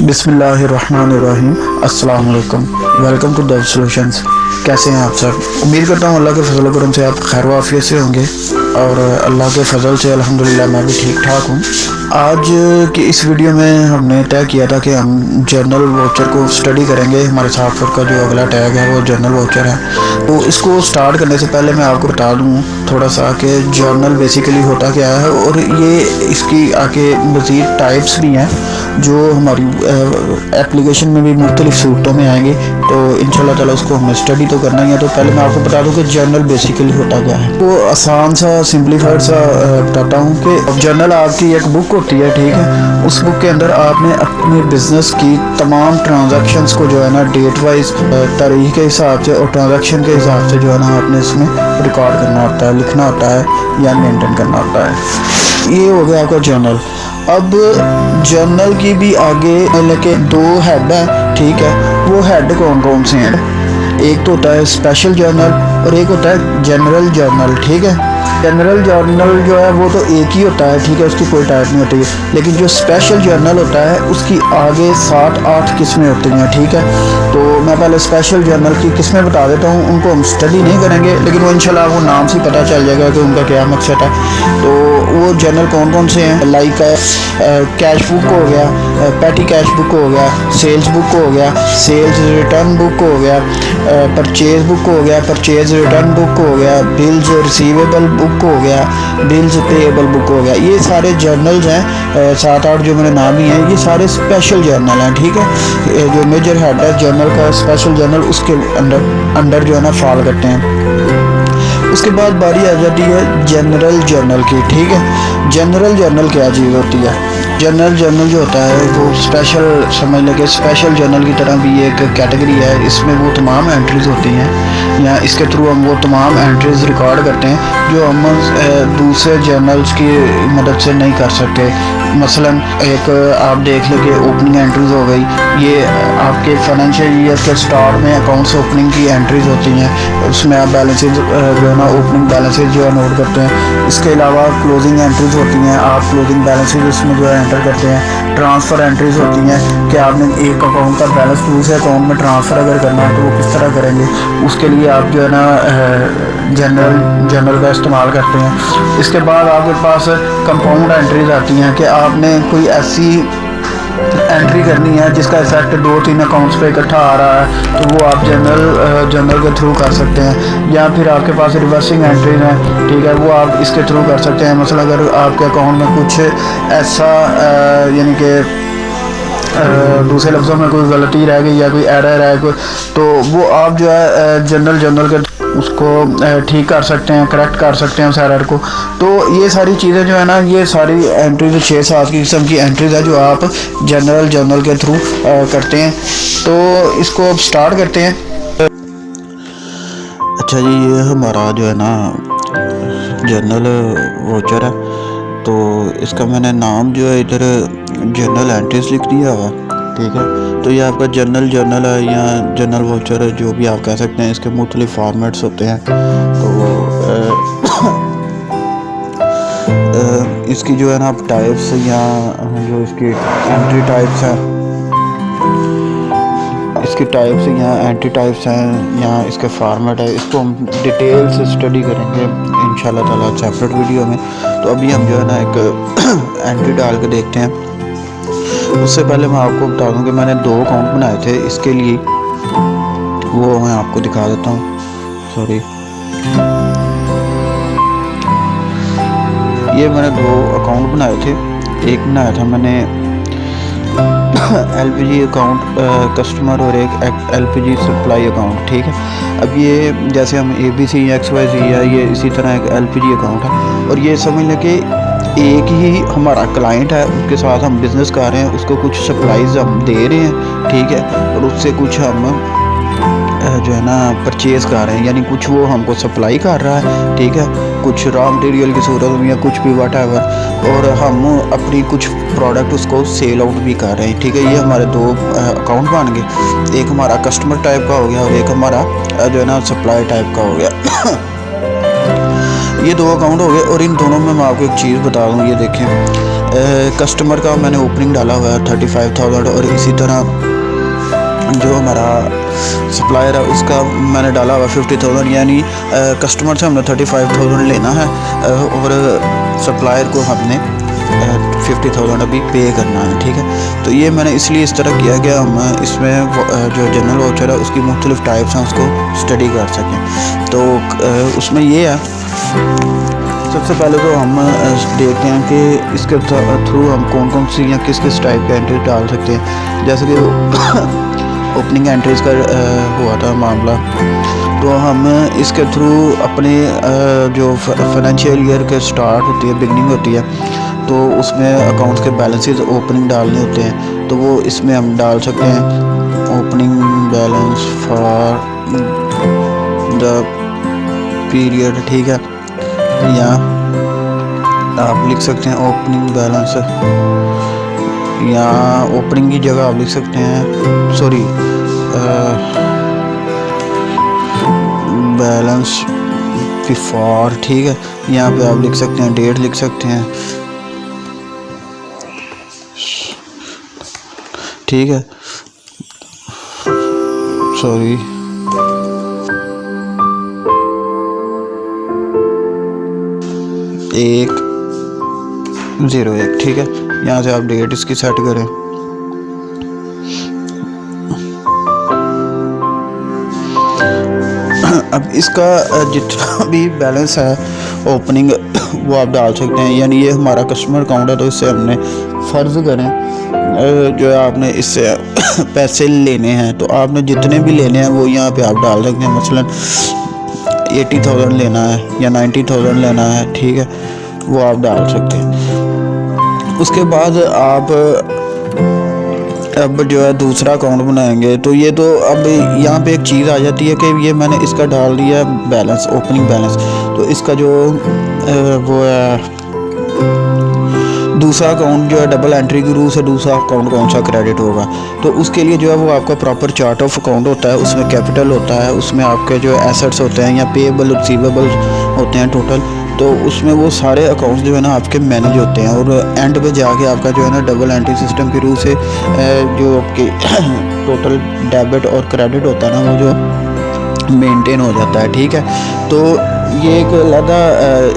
बिस्मिल्लाहिर्रहमानिर्रहीम। अस्सलाम वालेकुम। Welcome to Dave Solutions. कैसे हैं आप सब? उम्मीद करता हूँ अल्लाह के फजल करम से आप खैर वाफियत से होंगे और अल्लाह के फजल से अल्हम्दुलिल्लाह मैं भी ठीक ठाक हूँ। आज की इस वीडियो में हमने तय किया था कि हम जर्नल वाउचर को स्टडी करेंगे। हमारे सॉफ्टवेयर का जो अगला टैग है वो जर्नल वाउचर है। तो इसको स्टार्ट करने से पहले मैं आपको बता दूँ थोड़ा सा कि जर्नल बेसिकली होता क्या है, और ये इसकी आगे मज़ीद टाइप्स भी हैं जो हमारी एप्लीकेशन में भी मुख्तलिफ सूरतों में आएंगे। तो इंशाल्लाह ताला उसको हमें स्टडी तो करना ही है। तो पहले मैं आपको बता दूं कि जर्नल बेसिकली होता क्या है। वो आसान सा सिंप्लीफाइड सा बताता हूँ कि जर्नल आपकी एक बुक होती है, ठीक है। उस बुक के अंदर आपने अपने बिजनेस की तमाम ट्रांजैक्शंस को जो है ना डेट वाइज तारीख के हिसाब से और ट्रांजैक्शन के हिसाब से जो है ना आपने इसमें रिकॉर्ड करना होता है, लिखना होता है या मेंटेन करना होता है। ये हो गया आपका जर्नल। अब जर्नल की भी आगे लेके दो हेड है, ठीक है। वो हेड कौन कौन से हैं? एक तो होता है स्पेशल जर्नल और एक होता है जनरल जर्नल, ठीक है। जनरल जर्नल जो है वो तो एक ही होता है, ठीक है, उसकी कोई टाइप नहीं होती है। लेकिन जो स्पेशल जर्नल होता है उसकी आगे 7-8 किस्में होती हैं, ठीक है। तो मैं पहले स्पेशल जर्नल की किस्में बता देता हूँ। उनको हम स्टडी नहीं करेंगे, लेकिन वो इंशाल्लाह वो नाम से पता चल जाएगा कि उनका क्या मकसद है। तो वो जर्नल कौन कौन से हैं? लाइक कैश बुक हो गया, पैटी कैश बुक हो गया, सेल्स बुक हो गया, सेल्स रिटर्न बुक हो गया, परचेज बुक हो गया, परचेज रिटर्न बुक हो गया, बिल्स रिसीवेबल बुक हो गया, बिल्स पेएबल बुक हो गया। ये सारे जर्नल्स हैं, 7-8 जो मैंने नाम ही हैं, ये सारे स्पेशल जर्नल हैं, ठीक है। जो मेजर हेड है जर्नल का स्पेशल जर्नल, उसके अंडर जो है ना फॉल करते हैं। उसके बाद बारी आ जाती है जनरल जर्नल की, ठीक है। जनरल जर्नल क्या चीज़ होती है? जनरल जर्नल जो होता है वो स्पेशल समझ लगे, स्पेशल जर्नल की तरह भी एक कैटेगरी है। इसमें वो तमाम एंट्रीज़ होती हैं या इसके थ्रू हम वो तमाम एंट्रीज़ रिकॉर्ड करते हैं जो हम दूसरे जर्नल्स की मदद से नहीं कर सकते। मसलन एक आप देख लें कि ओपनिंग एंट्रीज़ हो गई, ये आपके फाइनेंशियल ईयर के स्टार्ट में अकाउंट्स ओपनिंग की एंट्रीज़ होती हैं। उसमें आप बैलेंसेज जो है ना ओपनिंग बैलेंसेज जो है नोट करते हैं। इसके अलावा क्लोजिंग एंट्रीज़ होती हैं, आप क्लोजिंग बैलेंसेज उसमें जो है एंटर करते हैं। ट्रांसफ़र एंट्रीज़ होती हैं कि आपने एक अकाउंट का बैलेंस दूसरे अकाउंट में ट्रांसफ़र अगर करना है तो वो किस तरह करेंगे, उसके लिए आप जो है ना जर्नल का इस्तेमाल करते हैं। इसके बाद आपके पास कंपाउंड एंट्रीज आती हैं कि आपने कोई ऐसी एंट्री करनी है जिसका इफेक्ट 2-3 अकाउंट्स पे इकट्ठा आ रहा है, तो वो आप जर्नल के थ्रू कर सकते हैं। या फिर आपके पास रिवर्सिंग एंट्रीज हैं, ठीक है, वो आप इसके थ्रू कर सकते हैं। मसला अगर आपके अकाउंट में कुछ ऐसा यानी कि दूसरे लफ्ज़ों में कोई गलती रह गई या कोई एरर है कोई, तो वो आप जो है जर्नल के उसको ठीक कर सकते हैं, करेक्ट कर सकते हैं उस एरर को। तो ये सारी चीज़ें जो है ना, ये सारी एंट्रीज 6-7 की किस्म की एंट्रीज है जो आप जर्नल के थ्रू करते हैं। तो इसको अब स्टार्ट करते हैं। अच्छा जी, ये हमारा जो है ना जर्नल वाउचर है। तो इसका मैंने नाम जो है इधर जर्नल एंट्रीज लिख दिया हुआ, ठीक है। तो ये आपका जर्नल है या जर्नल वाउचर है, जो भी आप कह सकते हैं। इसके मुख्तलिफ फॉर्मेट्स होते हैं। तो इसकी जो है ना आप टाइप्स या जो इसकी एंट्री टाइप्स हैं, इसकी टाइप्स या एंट्री टाइप्स हैं या इसके फॉर्मेट है, इसको हम डिटेल से स्टडी करेंगे इंशाल्लाह ताला सेपरेट वीडियो में। तो अभी हम जो है ना एक एंट्री डाल के देखते हैं। उससे पहले मैं आपको बता दूं कि मैंने 2 अकाउंट बनाए थे इसके लिए, वो मैं आपको दिखा देता हूँ। सॉरी, ये मैंने 2 अकाउंट बनाए थे। एक बनाया था मैंने LPG अकाउंट कस्टमर और एक LPG सप्लाई अकाउंट, ठीक है। अब ये जैसे हम ABC XYZ है, ये इसी तरह एक LPG अकाउंट है। और ये समझ लें कि एक ही हमारा क्लाइंट है, उसके साथ हम बिज़नेस कर रहे हैं, उसको कुछ सप्लाईज हम दे रहे हैं, ठीक है, और उससे कुछ हम जो है ना परचेज़ कर रहे हैं, यानी कुछ वो हमको सप्लाई कर रहा है, ठीक है, कुछ रॉ मटेरियल की सूरत में या कुछ भी वटएवर, और हम अपनी कुछ प्रोडक्ट उसको सेल आउट भी कर रहे हैं, ठीक है। ये हमारे 2 अकाउंट बन गए। एक हमारा कस्टमर टाइप का हो गया और एक हमारा जो है ना सप्लाई टाइप का हो गया। ये 2 अकाउंट हो गए। और इन दोनों में मैं आपको एक चीज़ बता दूँ, ये देखें कस्टमर का मैंने ओपनिंग डाला हुआ है 35,000 और इसी तरह जो हमारा सप्लायर है उसका मैंने डाला हुआ 50,000, यानी कस्टमर से हमने 35,000 लेना है और सप्लायर को हमने 50,000 अभी पे करना है। ठीक है, तो ये मैंने इसलिए इस तरह किया कि हम इसमें जो जनरल वाउचर है उसकी मुख्तलिफ टाइप्स हैं उसको स्टडी कर सकें। तो उसमें ये है, सबसे पहले तो हम देखते हैं कि इसके थ्रू हम कौन कौन सी या किस किस टाइप के एंट्री डाल सकते हैं। जैसे कि ओपनिंग एंट्रीज़ का हुआ था मामला, तो हम इसके थ्रू अपने जो फाइनेंशियल ईयर के स्टार्ट होती है, बिगनिंग होती है, तो उसमें अकाउंट्स के बैलेंसेस ओपनिंग डालने होते हैं, तो वो इसमें हम डाल सकते हैं opening balance for the period. ठीक है, या आप लिख सकते हैं ओपनिंग बैलेंस, या ओपनिंग की जगह आप लिख सकते हैं सॉरी बैलेंस बिफोर। ठीक है, यहाँ पे आप लिख सकते हैं डेट लिख सकते हैं। ठीक है, सॉरी 101। ठीक है, यहाँ से आप डेट इसकी सेट करें। अब इसका जितना भी बैलेंस है ओपनिंग वो आप डाल सकते हैं, यानी ये हमारा कस्टमर अकाउंट है, तो इससे हमने फ़र्ज़ करें जो है आपने इससे पैसे लेने हैं, तो आपने जितने भी लेने हैं वो यहाँ पे आप डाल सकते हैं। मसलन 80,000 लेना है या 90,000 लेना है, ठीक है, वो आप डाल सकते हैं। उसके बाद आप अब जो है दूसरा अकाउंट बनाएंगे, तो ये तो अब यहाँ पे एक चीज़ आ जाती है कि ये मैंने इसका डाल दिया बैलेंस, ओपनिंग बैलेंस, तो इसका जो वो है दूसरा अकाउंट जो है डबल एंट्री के रूल से दूसरा अकाउंट कौन सा क्रेडिट होगा, तो उसके लिए जो है वो आपका प्रॉपर चार्ट ऑफ अकाउंट होता है, उसमें कैपिटल होता है, उसमें आपके जो एसेट्स होते हैं या पेएबल रिसीवेबल होते हैं टोटल, तो उसमें वो सारे अकाउंट्स जो है ना आपके मैनेज होते हैं, और एंड पे जाके आपका जो है ना डबल एंट्री सिस्टम के रूल से जो आपके टोटल डेबिट और क्रेडिट होता है ना वो जो मेंटेन हो जाता है। ठीक है, तो ये एक लदा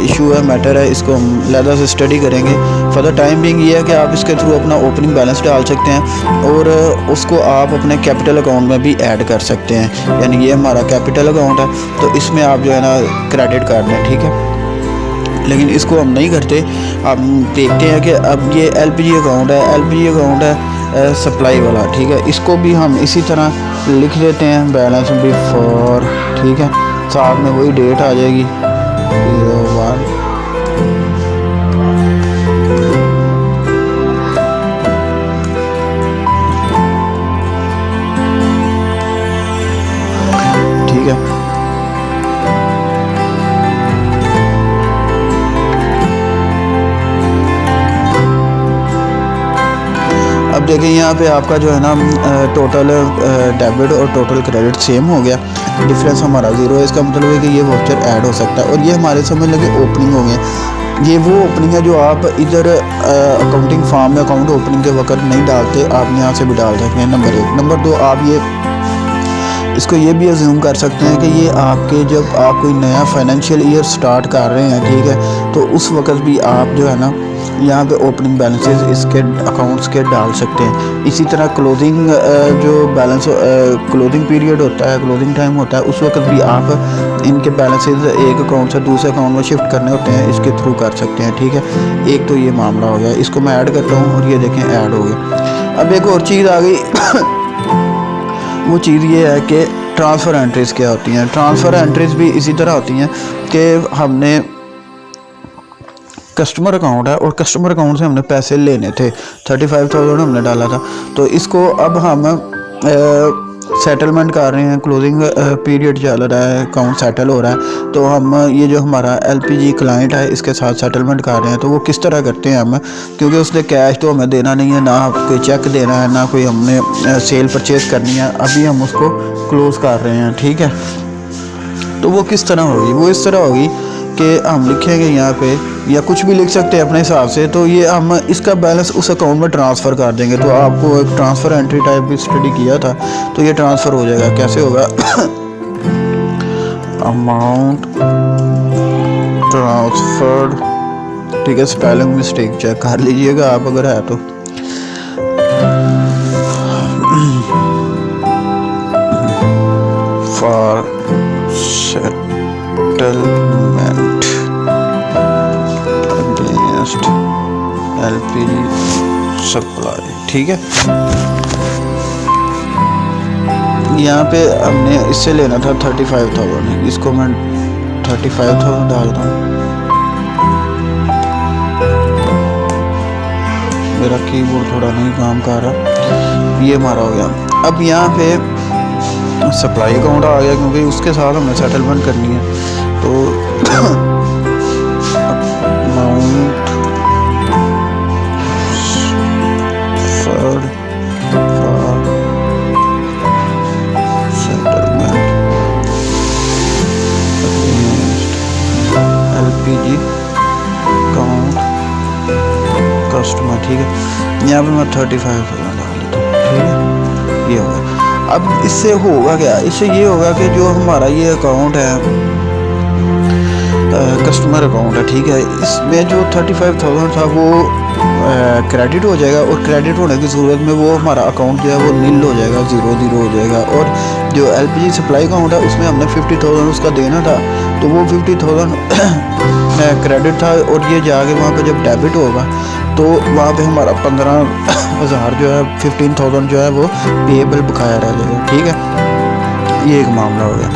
इशू है, मैटर है, इसको हम लदा से स्टडी करेंगे। फॉर द टाइम बिंग ये है कि आप इसके थ्रू अपना ओपनिंग बैलेंस डाल सकते हैं और उसको आप अपने कैपिटल अकाउंट में भी ऐड कर सकते हैं, यानी ये हमारा कैपिटल अकाउंट है, तो इसमें आप जो है ना क्रेडिट कर दें। ठीक है, लेकिन इसको हम नहीं करते। आप देखते हैं कि अब ये एलपीजी अकाउंट है सप्लाई वाला। ठीक है, इसको भी हम इसी तरह लिख देते हैं बैलेंस बिफोर। ठीक है, साथ में वही डेट आ जाएगी 01। ठीक है, अब देखिए यहाँ पे आपका जो है ना टोटल डेबिट और टोटल क्रेडिट सेम हो गया, डिफरेंस हमारा 0 है। इसका मतलब है कि ये वाउचर ऐड हो सकता है, और ये हमारे समझ लगे ओपनिंग हो गया। ये वो ओपनिंग है जो आप इधर अकाउंटिंग फॉर्म में अकाउंट ओपनिंग के वक्त नहीं डालते, आप यहाँ से भी डाल सकते हैं। नंबर 1। नंबर 2, आप ये इसको ये भी अज्यूम कर सकते हैं कि ये आपके जब आप कोई नया फाइनेंशियल ईयर स्टार्ट कर रहे हैं, ठीक है, तो उस वक्त भी आप जो है ना यहाँ पे ओपनिंग बैलेंसेस इसके अकाउंट्स के डाल सकते हैं। इसी तरह क्लोजिंग जो बैलेंस क्लोजिंग पीरियड होता है, क्लोजिंग टाइम होता है, उस वक्त भी आप इनके बैलेंसेस एक अकाउंट से दूसरे अकाउंट में शिफ्ट करने होते हैं, इसके थ्रू कर सकते हैं। ठीक है, एक तो ये मामला हो गया, इसको मैं ऐड करता हूँ और ये देखें ऐड हो गया। अब एक और चीज़ आ गई वो चीज़ ये है कि ट्रांसफ़र एंट्रीज़ क्या होती हैं। ट्रांसफ़र एंट्रीज़ भी इसी तरह होती हैं कि हमने कस्टमर अकाउंट है और कस्टमर अकाउंट से हमने पैसे लेने थे, 35,000 हमने डाला था, तो इसको अब हम सेटलमेंट कर रहे हैं, क्लोजिंग पीरियड चल रहा है, अकाउंट सेटल हो रहा है, तो हम ये जो हमारा एलपीजी क्लाइंट है इसके साथ सेटलमेंट कर रहे हैं। तो वो किस तरह करते हैं हम, क्योंकि उसने कैश तो हमें देना नहीं है, ना कोई चेक देना है, ना कोई हमने सेल परचेज़ करनी है, अभी हम उसको क्लोज़ कर रहे हैं। ठीक है, तो वो किस तरह होगी, वो इस तरह होगी कि हम लिखेंगे यहाँ पे, या कुछ भी लिख सकते हैं अपने हिसाब से, तो ये हम इसका बैलेंस उस अकाउंट में ट्रांसफ़र कर देंगे। तो आपको एक ट्रांसफ़र एंट्री टाइप भी स्टडी किया था, तो ये ट्रांसफ़र हो जाएगा। कैसे होगा? अमाउंट ट्रांसफर्ड, ठीक है, स्पेलिंग मिस्टेक चेक कर लीजिएगा आप अगर है तो। For settlement against LPG supply, ठीक है। यहाँ पे हमने इससे लेना था 35,000, इसको मैं 35,000 डालता हूँ। मेरा कीबोर्ड थोड़ा नहीं काम कर रहा, ये हमारा हो गया। अब यहाँ पे सप्लाई अकाउंट आ गया, क्योंकि उसके साथ हमें सेटलमेंट करनी है। तो amount for settlement LPG account customer, ठीक है। यहाँ पे मैं 35,000 डाल देता हूँ, ठीक है। ये होगा। अब इससे होगा क्या? इससे ये होगा कि जो हमारा ये अकाउंट है, कस्टमर अकाउंट है, ठीक है, इसमें जो 35,000 था वो क्रेडिट हो जाएगा, और क्रेडिट होने की सूरत में वो हमारा अकाउंट जो है वो नील हो जाएगा, 0 हो जाएगा। और जो एलपीजी सप्लाई अकाउंट है उसमें हमने 50,000 उसका देना था, तो वो 50,000 क्रेडिट था, और ये जाके वहाँ पे जब डेबिट होगा तो वहाँ पे हमारा 15,000 जो है, 15,000 जो है वो पेएबल बकाया रह जाएगा, ठीक है। ये एक मामला हो गया।